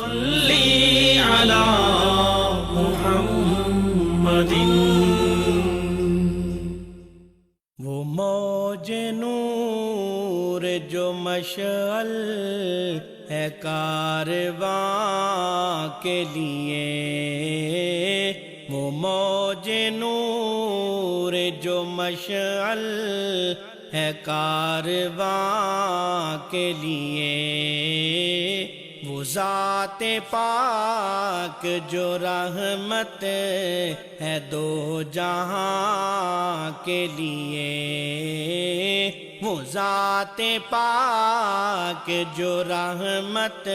صلی علی محمد۔ وہ موج نور جو مشعل ہے کارواں کے لیے، وہ موج نور جو مشعل ہے کارواں کے لیے، وہ ذات پاک جو رحمت ہے دو جہاں کے لیے، وہ ذات پاک جو رحمت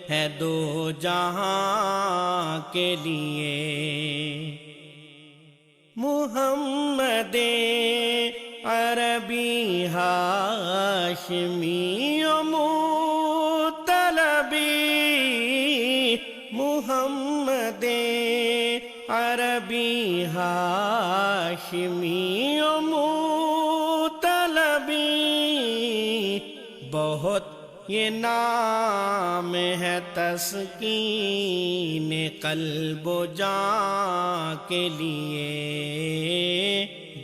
ہے دو جہاں کے لیے، محمد عربی ہاشمی و مطلبی، محمد عربی ہاشمی و مطلبی، بہت یہ نام ہے تسکین قلب و جان کے لیے،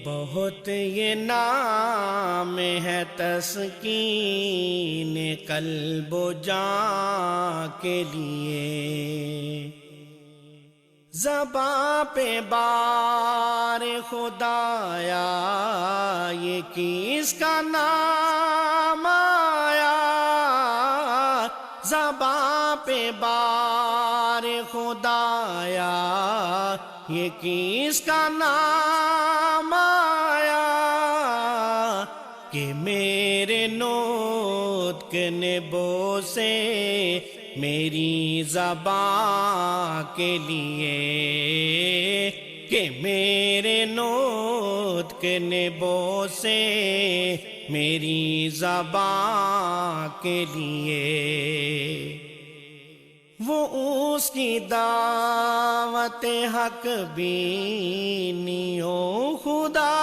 بہت یہ نام ہے تسکین قلب و جان کے لیے، زباں پہ بار خدایا یہ کس کا نام آیا، زباں پہ بار خدایا یہ کس کا نام آیا، کہ میرے نطق نے بوسے میری زبان کے لیے، کہ میرے نطق نے بوسے میری زبان کے لیے، وہ اس کی دعوت حق بینیوں خدا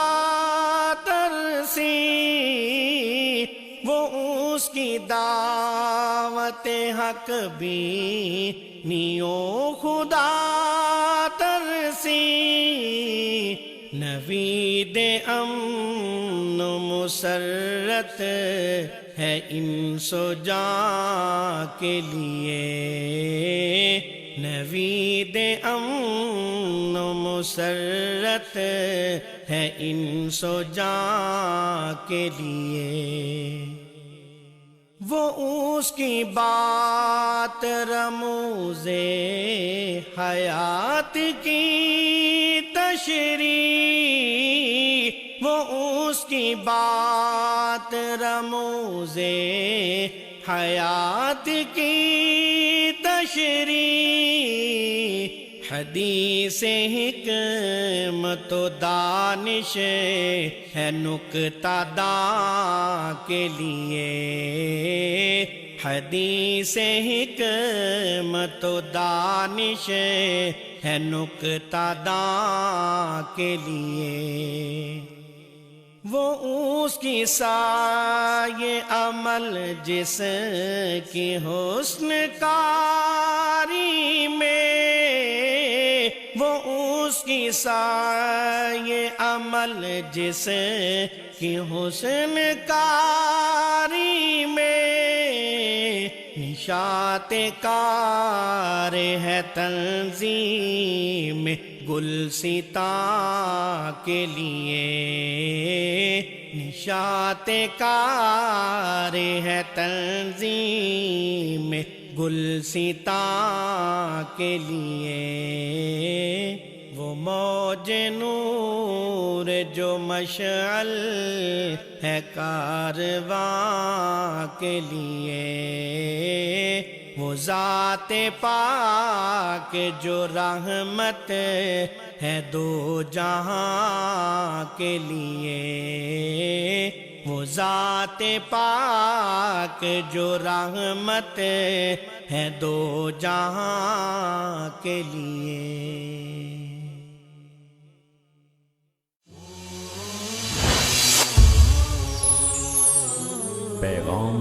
ترسی، وہ اس کی دعوت حق بینیوں خدا ترسی، نوید امن و مسرت ہے انس و جان کے لیے، نوید امن و مسرت ہے انس و جان کے لیے، وہ اس کی بات رموز حیات کی تشریح، وہ اس کی بات رموز حیات کی تشریح، حدیث حکمت و دانش ہے نکتہ داں کے لیے، حدیث حکمت و دانش ہے نکتہ داں کے لیے، وہ اس کی سایہ عمل جس کی حسن کاری میں، وہ اس کی سایہ عمل جس کی حسن کاری میں، نشاط کار ہے تنظیم گلستاں کے لیے، نشاط کار ہے تنظیم گلستاں کے لیے، وہ موج نور جو مشعل ہے کارواں کے لیے، وہ ذات پاک جو رحمت ہے دو جہاں کے لیے، وہ ذات پاک جو رحمت ہے دو جہاں کے لیے۔ پیغام